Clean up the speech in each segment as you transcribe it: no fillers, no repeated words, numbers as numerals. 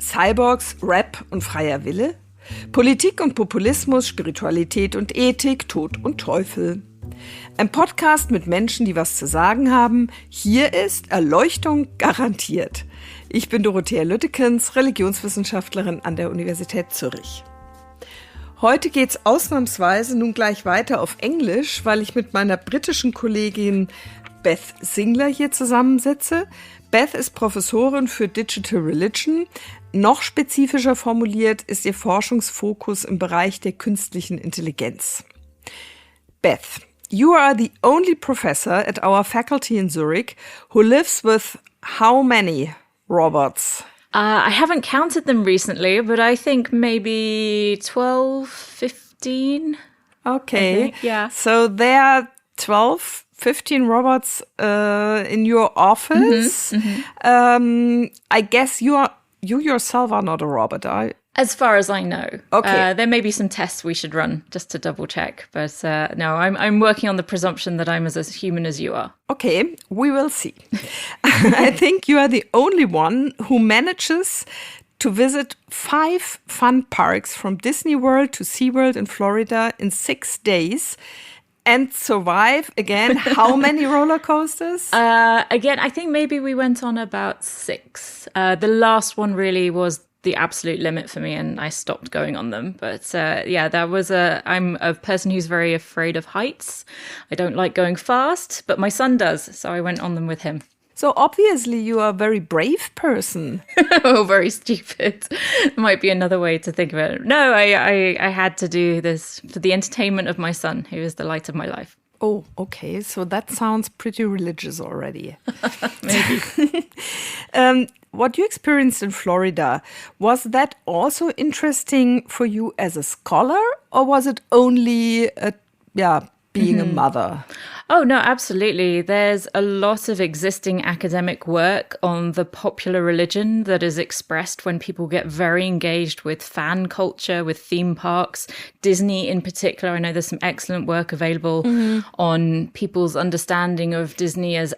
Cyborgs, Rap und freier Wille, Politik und Populismus, Spiritualität und Ethik, Tod und Teufel. Ein Podcast mit Menschen, die was zu sagen haben. Hier ist Erleuchtung garantiert. Ich bin Dorothea Lüttekens, Religionswissenschaftlerin an der Universität Zürich. Heute geht's ausnahmsweise nun gleich weiter auf Englisch, weil ich mit meiner britischen Kollegin Beth Singler hier zusammensitze. Beth ist Professorin für Digital Religion. Noch spezifischer formuliert ist ihr Forschungsfokus im Bereich der künstlichen Intelligenz. Beth, you are the only professor at our faculty in Zurich who lives with how many robots? I haven't counted them recently, but I think maybe 12, 15. Okay. Yeah. So there are 12, 15 robots in your office. I guess you yourself are not a robot, are you? As far as I know. Okay. There may be some tests we should run just to double check. But no, I'm working on the presumption that I'm as human as you are. Okay, we will see. I think you are the only one who manages to visit 5 fun parks from Disney World to SeaWorld in Florida in 6 days and survive, again, how many roller coasters? Again, I think maybe we went on about 6. The last one really was the absolute limit for me, and I stopped going on them. But I'm a person who's very afraid of heights. I don't like going fast, but my son does, so I went on them with him. So obviously you are a very brave person. Oh, very stupid. Might be another way to think of it. No, I had to do this for the entertainment of my son, who is the light of my life. Oh, okay. So that sounds pretty religious already. Maybe. What you experienced in Florida, was that also interesting for you as a scholar, or was it only being a mother? Oh, no, absolutely. There's a lot of existing academic work on the popular religion that is expressed when people get very engaged with fan culture, with theme parks, Disney in particular. I know there's some excellent work available on people's understanding of Disney as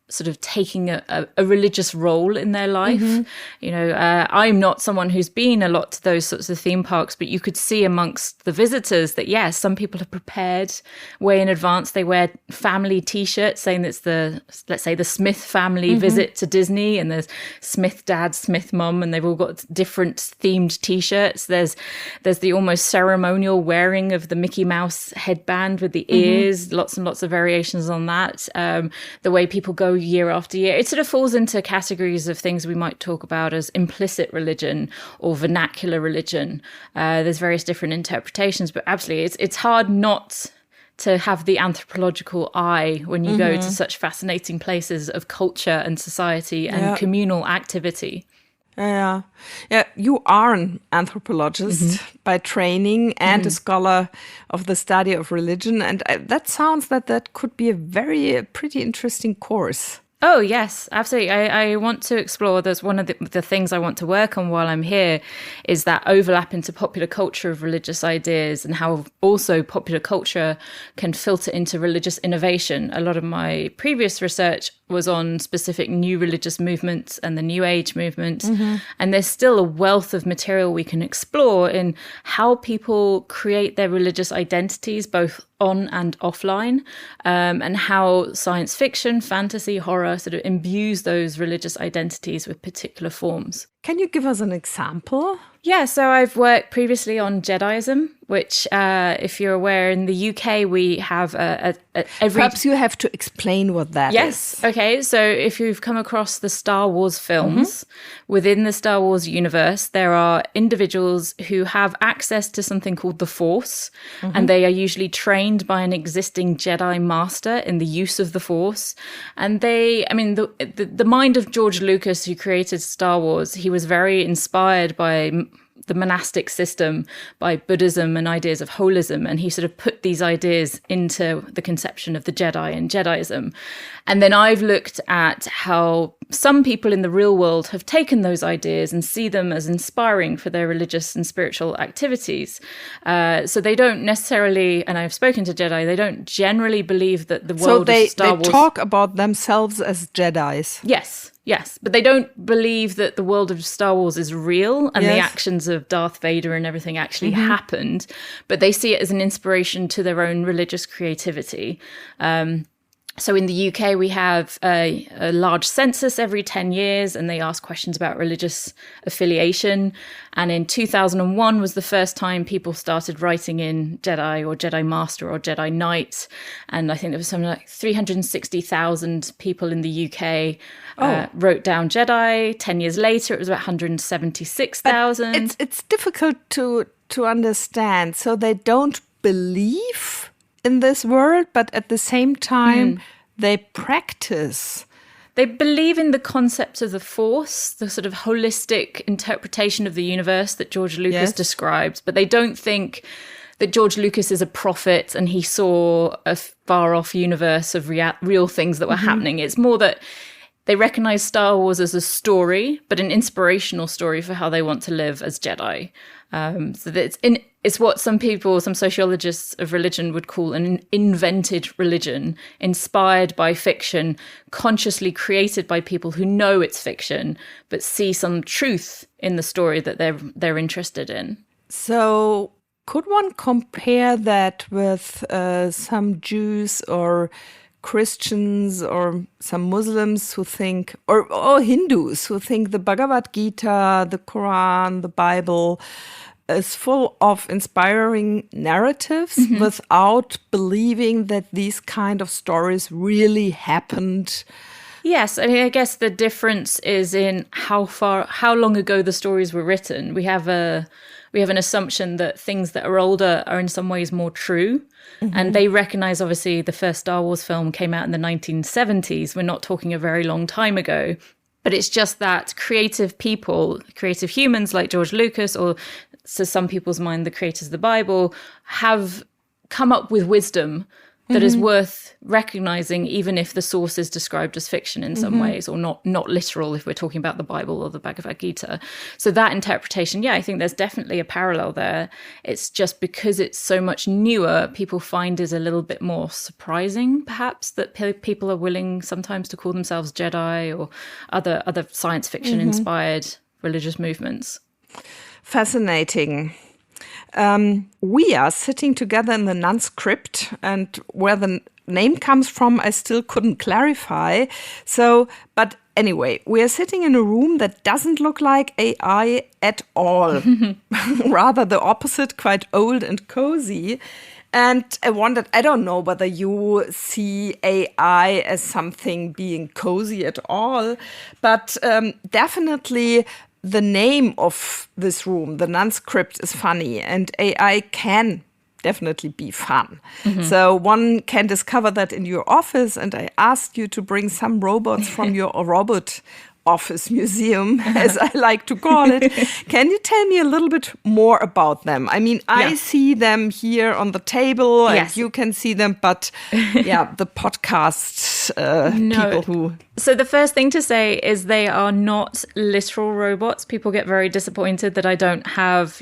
sort of taking a religious role in their life. You know, I'm not someone who's been a lot to those sorts of theme parks, but you could see amongst the visitors that, yes, some people are prepared way in advance. They wear family T-shirts saying it's let's say the Smith family visit to Disney, and there's Smith dad, Smith mum, and they've all got different themed T-shirts. There's the almost ceremonial wearing of the Mickey Mouse headband with the ears, lots and lots of variations on that. The way people go year after year. It sort of falls into categories of things we might talk about as implicit religion or vernacular religion. There's various different interpretations, but absolutely it's hard not to have the anthropological eye when you go to such fascinating places of culture and society and communal activity. Yeah, you are an anthropologist by training and a scholar of the study of religion. And that sounds that could be a pretty interesting course. Oh, yes, absolutely. I want to explore, there's one of the things I want to work on while I'm here is that overlap into popular culture of religious ideas and how also popular culture can filter into religious innovation. A lot of my previous research was on specific new religious movements and the New Age movement. And there's still a wealth of material we can explore in how people create their religious identities, both on and offline, and how science fiction, fantasy, horror sort of imbues those religious identities with particular forms. Can you give us an example? Yeah, so I've worked previously on Jediism, which, if you're aware, in the UK, we have Perhaps you have to explain what that is. Yes. Okay. So if you've come across the Star Wars films, within the Star Wars universe, there are individuals who have access to something called the Force, and they are usually trained by an existing Jedi master in the use of the Force. And the mind of George Lucas, who created Star Wars, he was very inspired by the monastic system, by Buddhism and ideas of holism. And he sort of put put these ideas into the conception of the Jedi and Jediism. And then I've looked at how some people in the real world have taken those ideas and see them as inspiring for their religious and spiritual activities. So they don't necessarily, and I've spoken to Jedi, they don't generally believe that the world of Star Wars... So they talk about themselves as Jedis. Yes, but they don't believe that the world of Star Wars is real and the Yes. actions of Darth Vader and everything actually happened, but they see it as an inspiration to their own religious creativity. So in the UK, we have a large census every 10 years, and they ask questions about religious affiliation. And in 2001 was the first time people started writing in Jedi or Jedi Master or Jedi Knight. And I think there was something like 360,000 people in the UK wrote down Jedi. 10 years later, it was about 176,000. It's difficult to understand. So they don't believe in this world, but at the same time, they practice. They believe in the concept of the Force, the sort of holistic interpretation of the universe that George Lucas describes, but they don't think that George Lucas is a prophet and he saw a far-off universe of real things that were happening. It's more that they recognize Star Wars as a story, but an inspirational story for how they want to live as Jedi. So that it's what some sociologists of religion would call an invented religion, inspired by fiction, consciously created by people who know it's fiction, but see some truth in the story that they're interested in. So could one compare that with some Jews or Christians or some Muslims who think, or Hindus who think the Bhagavad Gita, the Quran, the Bible is full of inspiring narratives without believing that these kind of stories really happened? Yes, I mean, I guess the difference is in how long ago the stories were written. We have an assumption that things that are older are in some ways more true. And they recognize, obviously, the first Star Wars film came out in the 1970s. We're not talking a very long time ago. But it's just that creative people, creative humans like George Lucas, or to some people's mind, the creators of the Bible, have come up with wisdom that is worth recognizing, even if the source is described as fiction in some ways, or not literal if we're talking about the Bible or the Bhagavad Gita. So that interpretation, I think there's definitely a parallel there. It's just because it's so much newer, people find it a little bit more surprising, perhaps, that people are willing sometimes to call themselves Jedi or other science fiction inspired religious movements. Fascinating. We are sitting together in the nun's crypt, and where the name comes from, I still couldn't clarify. But anyway, we are sitting in a room that doesn't look like AI at all. Rather the opposite, quite old and cozy. And I wondered, I don't know whether you see AI as something being cozy at all, but definitely the name of this room, the nun's crypt, is funny, and AI can definitely be fun. So one can discover that in your office, and I asked you to bring some robots from your robot office museum, as I like to call it. Can you tell me a little bit more about them? I mean, I see them here on the table, and you can see them, but the podcast people who... So the first thing to say is they are not literal robots. People get very disappointed that I don't have,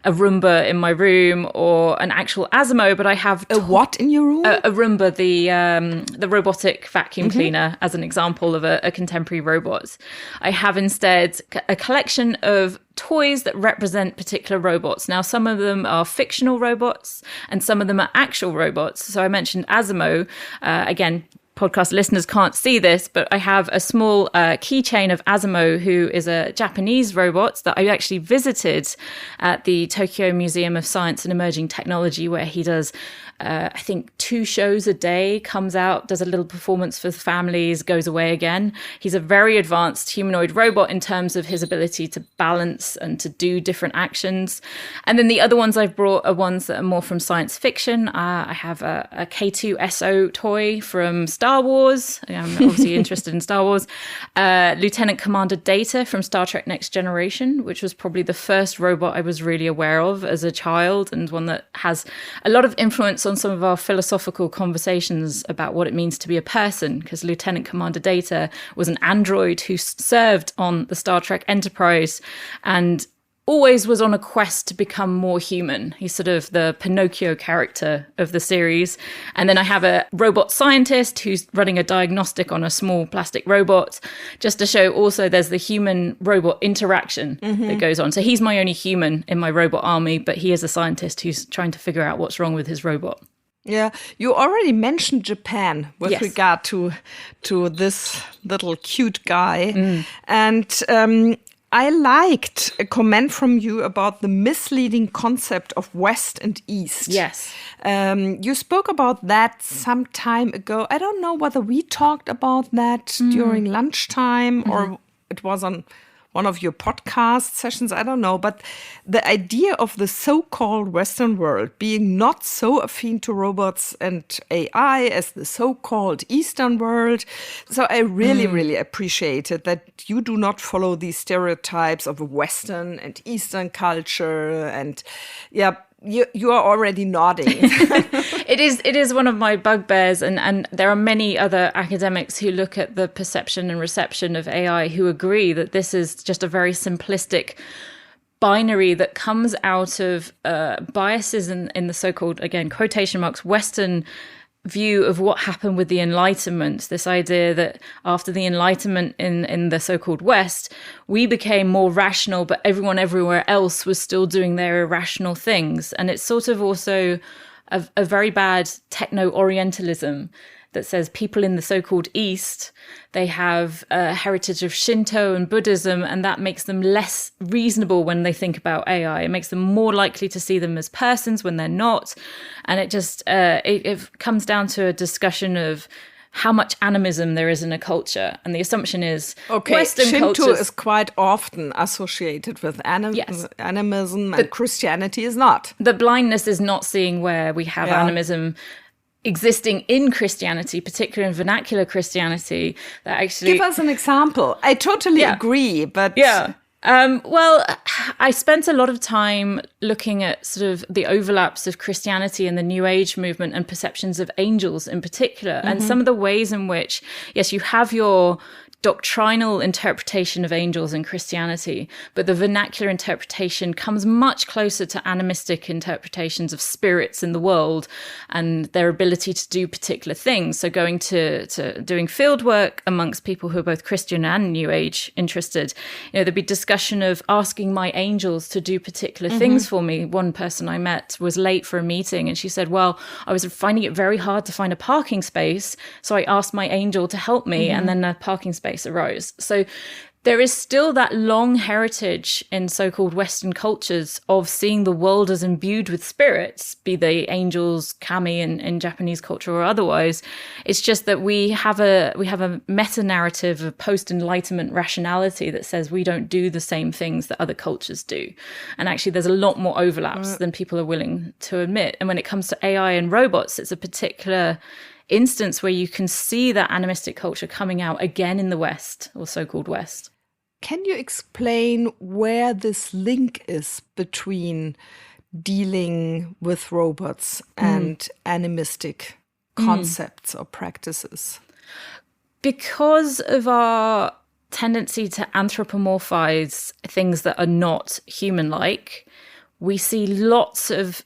a Roomba in my room or an actual Asimo, but I have a what in your room? A Roomba, the robotic vacuum cleaner, as an example of a contemporary robot. I have instead a collection of toys that represent particular robots. Now, some of them are fictional robots and some of them are actual robots. So I mentioned Asimo. Again, podcast listeners can't see this, but I have a small keychain of Asimo, who is a Japanese robot that I actually visited at the Tokyo Museum of Science and Emerging Technology, where he does, I think, 2 shows a day, comes out, does a little performance for the families, goes away again. He's a very advanced humanoid robot in terms of his ability to balance and to do different actions. And then the other ones I've brought are ones that are more from science fiction. I have a K2SO toy from Star Star Wars. I'm obviously interested in Star Wars. Lieutenant Commander Data from Star Trek Next Generation, which was probably the first robot I was really aware of as a child, and one that has a lot of influence on some of our philosophical conversations about what it means to be a person, because Lieutenant Commander Data was an android who served on the Star Trek Enterprise and always was on a quest to become more human. He's sort of the Pinocchio character of the series. And then I have a robot scientist who's running a diagnostic on a small plastic robot, just to show also there's the human-robot interaction that goes on. So he's my only human in my robot army, but he is a scientist who's trying to figure out what's wrong with his robot. Yeah, you already mentioned Japan with Yes. regard to this little cute guy. And I liked a comment from you about the misleading concept of West and East. Yes. You spoke about that some time ago. I don't know whether we talked about that during lunchtime or it was on one of your podcast sessions. I don't know. But the idea of the so-called Western world being not so affine to robots and AI as the so-called Eastern world. So I really, really appreciated that you do not follow these stereotypes of a Western and Eastern culture. And yeah, you are already nodding. It is one of my bugbears, and there are many other academics who look at the perception and reception of AI who agree that this is just a very simplistic binary that comes out of biases in the so-called, again, quotation marks, Western view of what happened with the Enlightenment, this idea that after the Enlightenment in the so-called West, we became more rational, but everyone everywhere else was still doing their irrational things. And it's sort of also a very bad techno-orientalism that says people in the so-called East, they have a heritage of Shinto and Buddhism, and that makes them less reasonable when they think about AI. It makes them more likely to see them as persons when they're not. And it just, it comes down to a discussion of how much animism there is in a culture. And the assumption is Western Shinto cultures is quite often associated with Yes. animism, and Christianity is not. The blindness is not seeing where we have animism existing in Christianity, particularly in vernacular Christianity, that actually... Give us an example. I totally agree, but... Yeah. Well, I spent a lot of time looking at sort of the overlaps of Christianity and the New Age movement and perceptions of angels in particular, and some of the ways in which, yes, you have your doctrinal interpretation of angels in Christianity, but the vernacular interpretation comes much closer to animistic interpretations of spirits in the world and their ability to do particular things. So going to doing field work amongst people who are both Christian and New Age interested, there'd be discussion of asking my angels to do particular things for me. One person I met was late for a meeting and she said, well, I was finding it very hard to find a parking space, so I asked my angel to help me, and then a parking space arose. So there is still that long heritage in so-called Western cultures of seeing the world as imbued with spirits, be they angels, kami in Japanese culture or otherwise. It's just that we have a meta-narrative of post-Enlightenment rationality that says we don't do the same things that other cultures do. And actually there's a lot more overlaps than people are willing to admit. And when it comes to AI and robots, it's a particular instance where you can see that animistic culture coming out again in the West, or so-called West. Can you explain where this link is between dealing with robots and animistic concepts or practices? Because of our tendency to anthropomorphize things that are not human-like, we see lots of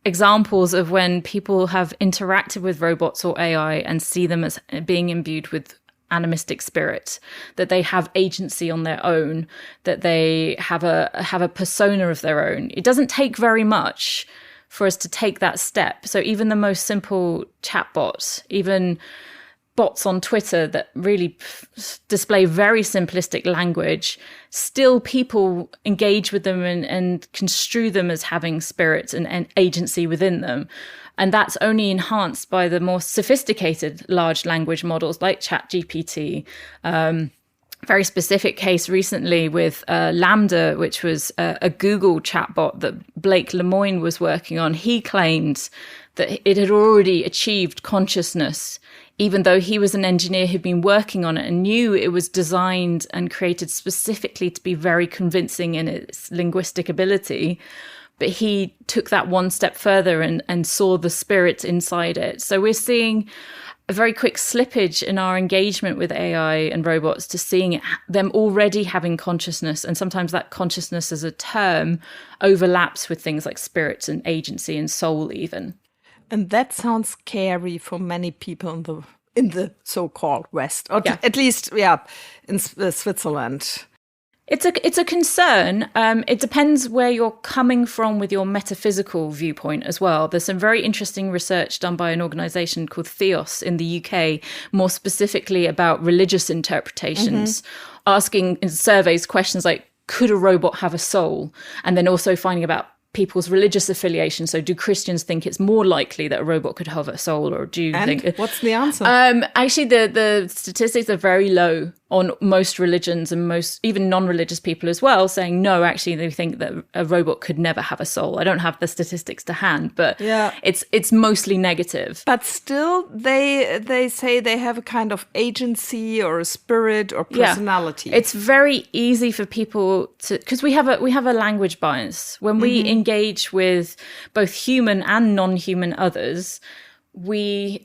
examples of when people have interacted with robots or AI and see them as being imbued with animistic spirit, that they have agency on their own, that they have a persona of their own. It doesn't take very much for us to take that step. So even the most simple chatbots, even bots on Twitter that really display very simplistic language, still people engage with them and construe them as having spirit and agency within them. And that's only enhanced by the more sophisticated large language models like Chat GPT. Very specific case recently with Lambda, which was a Google chatbot that Blake Lemoine was working on. He claimed that it had already achieved consciousness even though he was an engineer who'd been working on it and knew it was designed and created specifically to be very convincing in its linguistic ability, but he took that one step further and saw the spirit inside it. So we're seeing a very quick slippage in our engagement with AI and robots to seeing them already having consciousness. And sometimes that consciousness as a term overlaps with things like spirits and agency and soul even. And that sounds scary for many people in the so-called West, or at least, in Switzerland. It's a concern. It depends where you're coming from with your metaphysical viewpoint as well. There's some very interesting research done by an organization called Theos in the UK, more specifically about religious interpretations, asking in surveys questions like, could a robot have a soul? And then also finding about people's religious affiliation. So do Christians think it's more likely that a robot could have a soul, or do you think... What's the answer? Actually, the statistics are very low on most religions and most even non-religious people as well, saying no, actually they think that a robot could never have a soul. I don't have the statistics to hand, but it's mostly negative. But still, they say they have a kind of agency or a spirit or personality. It's very easy for people to, because we have a language bias when we engage with both human and non-human others. We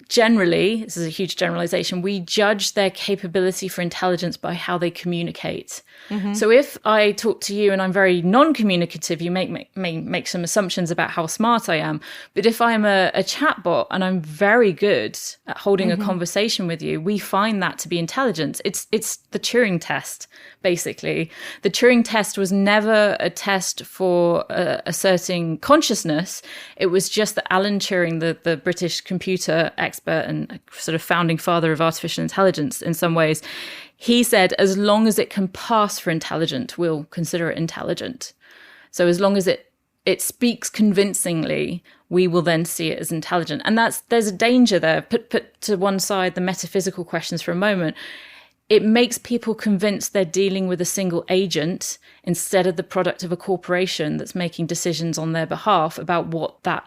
generally, this is a huge generalization, we judge their capability for intelligence by how they communicate. So if I talk to you and I'm very non-communicative, you may make some assumptions about how smart I am. But if I'm a chatbot and I'm very good at holding a conversation with you, we find that to be intelligence. It's the Turing test, basically. The Turing test was never a test for asserting consciousness. It was just that Alan Turing, the British computer expert and sort of founding father of artificial intelligence in some ways, he said, as long as it can pass for intelligent, we'll consider it intelligent. So as long as it speaks convincingly, we will then see it as intelligent. And there's a danger there. Put to one side the metaphysical questions for a moment. It makes people convinced they're dealing with a single agent instead of the product of a corporation that's making decisions on their behalf about what that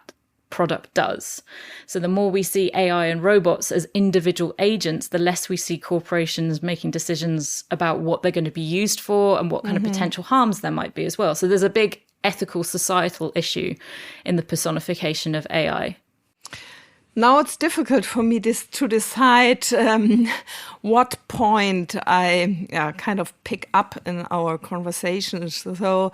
product does. So the more we see AI and robots as individual agents, the less we see corporations making decisions about what they're going to be used for and what kind of potential harms there might be as well. So there's a big ethical, societal issue in the personification of AI. Now it's difficult for me to decide what point I kind of pick up in our conversations. So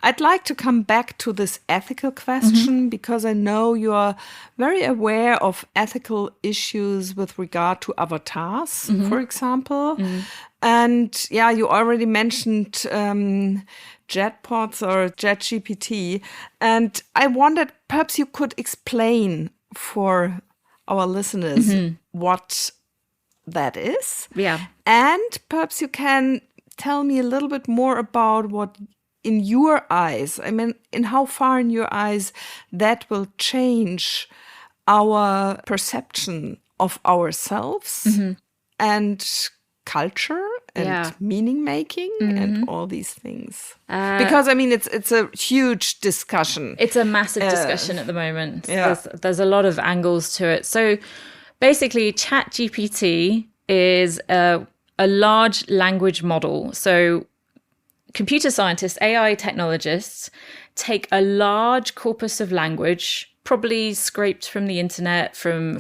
I'd like to come back to this ethical question because I know you are very aware of ethical issues with regard to avatars, for example. And you already mentioned Jetpods or Chat GPT. And I wondered, perhaps you could explain for our listeners what that is. Yeah. And perhaps you can tell me a little bit more about what, in your eyes, I mean, in how far in your eyes that will change our perception of ourselves and culture and meaning making and all these things. Because I mean, it's a huge discussion. It's a massive discussion at the moment. There's a lot of angles to it. So basically, Chat GPT is a large language model. So computer scientists, AI technologists, take a large corpus of language, probably scraped from the internet, from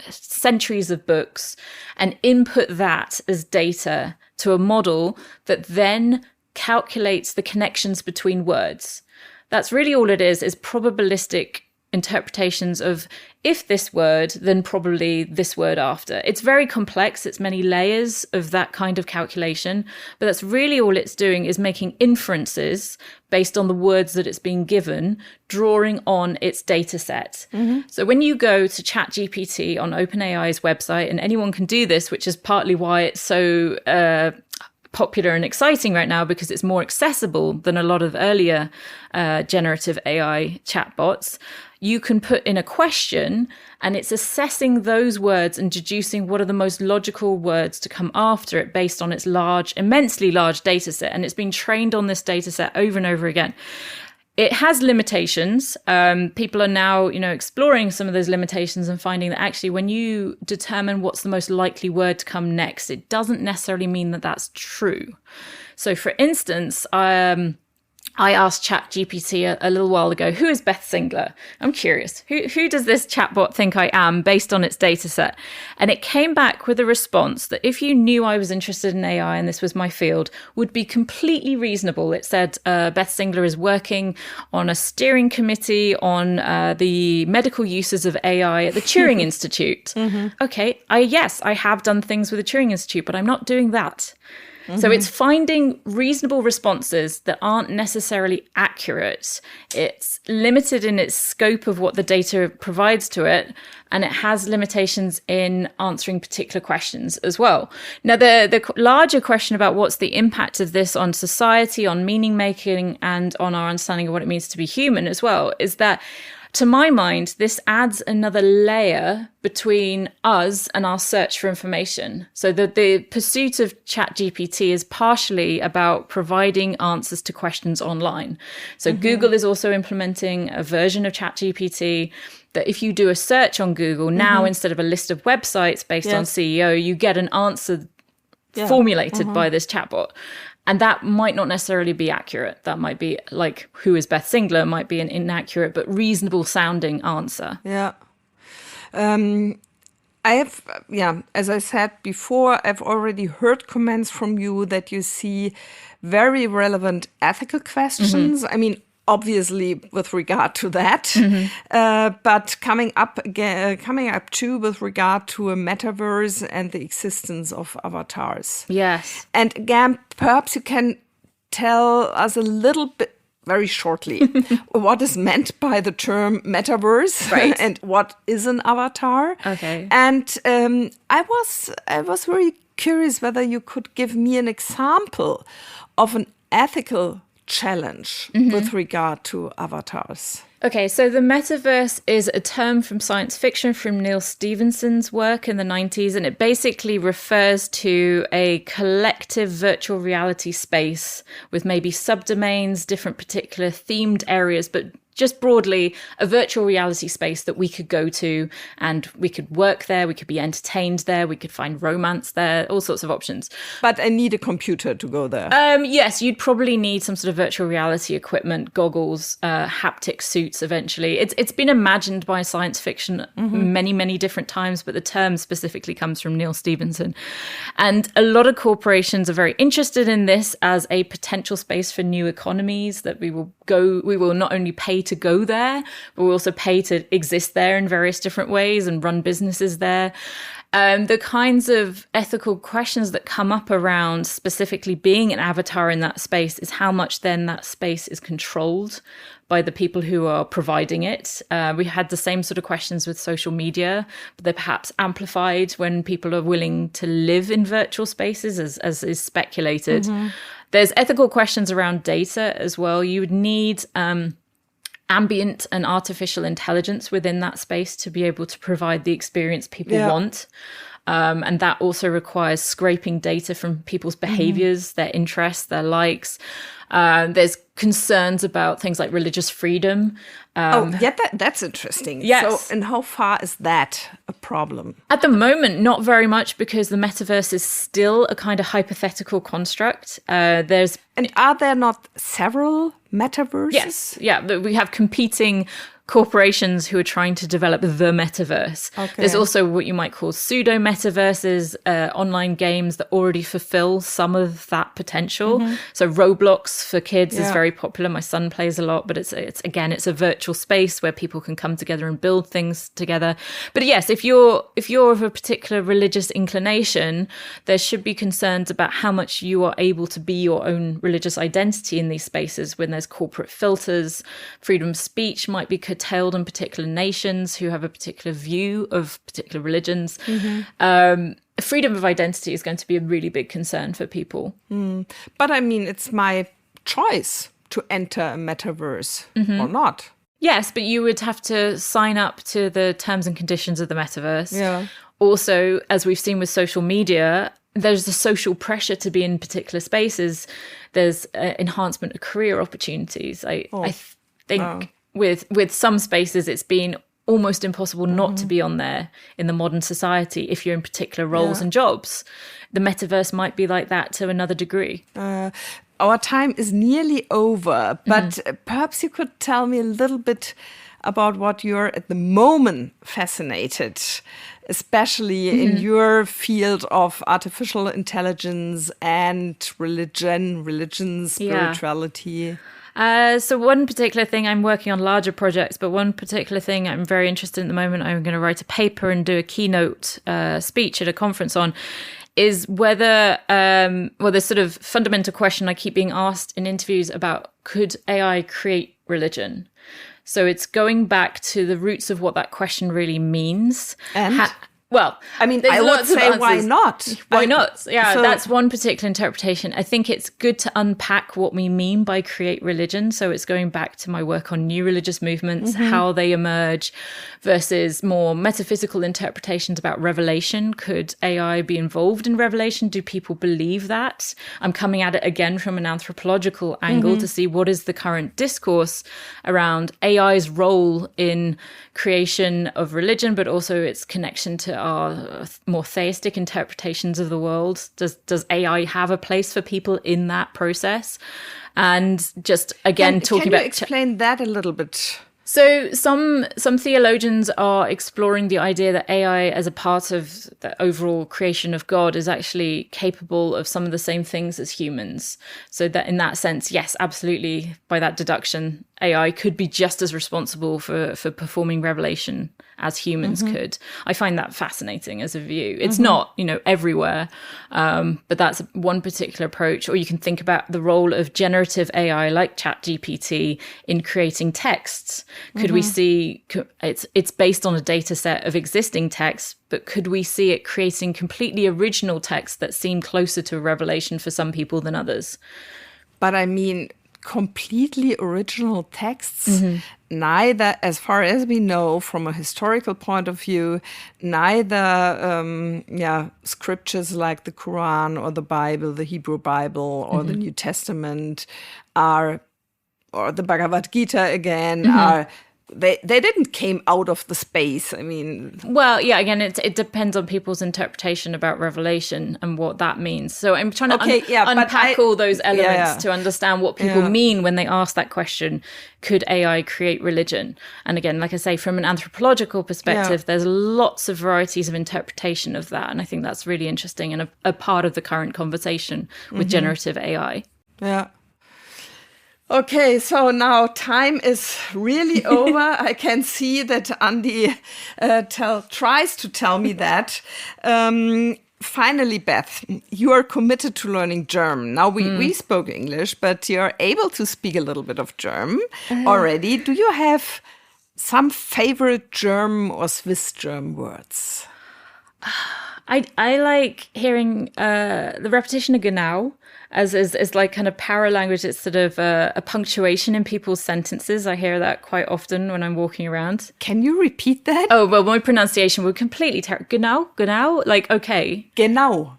centuries of books, and input that as data to a model that then calculates the connections between words. That's really all it is probabilistic interpretations of if this word, then probably this word after. It's very complex. It's many layers of that kind of calculation, but that's really all it's doing is making inferences based on the words that it's being given, drawing on its data set. So when you go to Chat GPT on OpenAI's website, and anyone can do this, which is partly why it's so popular and exciting right now, because it's more accessible than a lot of earlier generative AI chatbots. You can put in a question and it's assessing those words and deducing what are the most logical words to come after it based on its immensely large data set. And it's been trained on this data set over and over again. it has limitations. People are now, exploring some of those limitations and finding that actually when you determine what's the most likely word to come next, it doesn't necessarily mean that that's true. So for instance, I asked Chat GPT a little while ago, who is Beth Singler? I'm curious, who does this chatbot think I am based on its data set? And it came back with a response that if you knew I was interested in AI and this was my field, would be completely reasonable. It said Beth Singler is working on a steering committee on the medical uses of AI at the Turing Institute. Okay, yes, I have done things with the Turing Institute, but I'm not doing that. So it's finding reasonable responses that aren't necessarily accurate. It's limited in its scope of what the data provides to it, and it has limitations in answering particular questions as well. Now, the larger question about what's the impact of this on society, on meaning making, and on our understanding of what it means to be human as well, is that to my mind, this adds another layer between us and our search for information. So the pursuit of Chat GPT is partially about providing answers to questions online. So Google is also implementing a version of Chat GPT that if you do a search on Google, now instead of a list of websites based on CEO, you get an answer formulated by this chatbot. And that might not necessarily be accurate. That might be like, who is Beth Singler? Might be an inaccurate but reasonable sounding answer. Yeah. I have, as I said before, I've already heard comments from you that you see very relevant ethical questions. I mean, obviously with regard to that, but coming up too with regard to a metaverse and the existence of avatars. Yes. And again, perhaps you can tell us a little bit, very shortly, what is meant by the term metaverse, right, and what is an avatar. Okay. And I was very curious whether you could give me an example of an ethical challenge with regard to avatars. Okay, so the metaverse is a term from science fiction from Neil Stephenson's work in the 90s, and it basically refers to a collective virtual reality space with maybe subdomains, different particular themed areas, but just broadly a virtual reality space that we could go to and we could work there, we could be entertained there, we could find romance there, all sorts of options. But I need a computer to go there. Yes, you'd probably need some sort of virtual reality equipment, goggles, haptic suits eventually. It's been imagined by science fiction many, many different times, but the term specifically comes from Neil Stephenson. And a lot of corporations are very interested in this as a potential space for new economies, that we will not only pay to go there, but we'll also pay to exist there in various different ways and run businesses there. The kinds of ethical questions that come up around specifically being an avatar in that space is how much then that space is controlled by the people who are providing it. We had the same sort of questions with social media, but they're perhaps amplified when people are willing to live in virtual spaces, as is speculated. There's ethical questions around data as well. You would need ambient and artificial intelligence within that space to be able to provide the experience people want. And that also requires scraping data from people's behaviors, their interests, their likes. There's concerns about things like religious freedom. That's interesting. Yes. So, and how far is that a problem? At the moment, not very much, because the metaverse is still a kind of hypothetical construct. And are there not several metaverses? Yes. Yeah, we have competing corporations who are trying to develop the metaverse. Okay. There's also what you might call pseudo-metaverses, online games that already fulfill some of that potential. So Roblox for kids is very popular. My son plays a lot, but it's a virtual space where people can come together and build things together. But yes, if you're of a particular religious inclination, there should be concerns about how much you are able to be your own religious identity in these spaces when there's corporate filters. Freedom of speech might be curtailed in particular nations who have a particular view of particular religions. Freedom of identity is going to be a really big concern for people. But I mean, it's my choice to enter a metaverse or not. Yes, but you would have to sign up to the terms and conditions of the metaverse. Yeah. Also, as we've seen with social media, there's the social pressure to be in particular spaces. There's enhancement of career opportunities. think with some spaces it's been almost impossible not to be on there in the modern society if you're in particular roles and jobs. The metaverse might be like that to another degree. Our time is nearly over, but perhaps you could tell me a little bit about what you're at the moment fascinated, especially in your field of artificial intelligence and religion, spirituality. So one particular thing, I'm working on larger projects, but one particular thing I'm very interested in at the moment, I'm going to write a paper and do a keynote speech at a conference on, is whether, this sort of fundamental question I keep being asked in interviews about, could AI create religion? So it's going back to the roots of what that question really means. And? I mean, I would say, why not? Why not? Yeah, so that's one particular interpretation. I think it's good to unpack what we mean by create religion. So it's going back to my work on new religious movements, how they emerge, versus more metaphysical interpretations about revelation. Could AI be involved in revelation? Do people believe that? I'm coming at it again from an anthropological angle to see what is the current discourse around AI's role in creation of religion, but also its connection to our more theistic interpretations of the world. Does AI have a place for people in that process? And just again talking about. Can you explain that a little bit? So some theologians are exploring the idea that AI, as a part of the overall creation of God, is actually capable of some of the same things as humans. So that in that sense, yes, absolutely, by that deduction, AI could be just as responsible for performing revelation as humans could. I find that fascinating as a view. It's not, everywhere, but that's one particular approach. Or you can think about the role of generative AI like Chat GPT in creating texts. Could we see, it's based on a data set of existing texts, but could we see it creating completely original texts that seem closer to a revelation for some people than others? But I mean, completely original texts, neither, as far as we know from a historical point of view, neither scriptures like the Quran or the Bible, the Hebrew Bible or the New Testament or the Bhagavad Gita again are. They didn't came out of the space. I mean, well, yeah. Again, it depends on people's interpretation about revelation and what that means. So I'm trying to unpack all those elements to understand what people mean when they ask that question: could AI create religion? And again, like I say, from an anthropological perspective, there's lots of varieties of interpretation of that, and I think that's really interesting and a part of the current conversation with generative AI. Yeah. Okay, so now time is really over. I can see that Andy tries to tell me that. Finally, Beth, you are committed to learning German. Now, we spoke English, but you're able to speak a little bit of German already. Do you have some favorite German or Swiss German words? I like hearing the repetition of genau as like kind of para language. It's sort of a punctuation in people's sentences. I hear that quite often when I'm walking around. Can you repeat that? Oh, well, my pronunciation would completely genau, like, okay. Genau.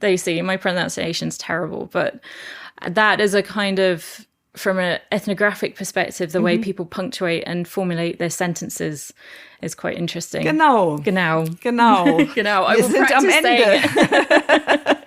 There you see, my pronunciation's terrible, but that is a kind of, from an ethnographic perspective, the way people punctuate and formulate their sentences is quite interesting. Genau. I will practice saying it.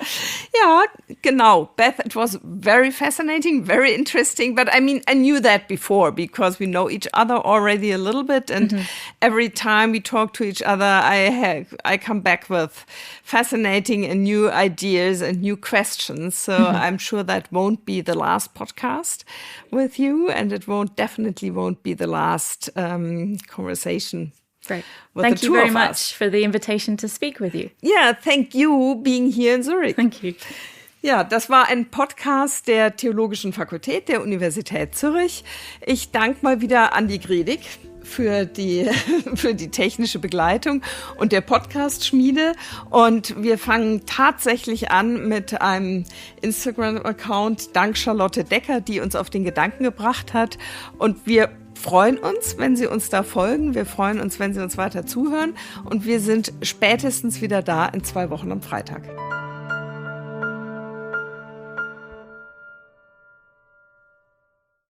Yeah, genau. Beth, it was very fascinating, very interesting. But I mean, I knew that before because we know each other already a little bit. And every time we talk to each other, I come back with fascinating and new ideas and new questions. So I'm sure that won't be the last podcast with you. And it definitely won't be the last conversation. Great. Thank you very much for the invitation to speak with you. Ja, thank you being here in Zurich. Thank you. Ja, das war ein Podcast der Theologischen Fakultät der Universität Zürich. Ich danke mal wieder Andi Gredig für die technische Begleitung und der Podcast-Schmiede. Und wir fangen tatsächlich an mit einem Instagram-Account, dank Charlotte Decker, die uns auf den Gedanken gebracht hat. Und wir freuen uns, wenn Sie uns da folgen. Wir freuen uns, wenn Sie uns weiter zuhören. Und wir sind spätestens wieder da in 2 Wochen am Freitag.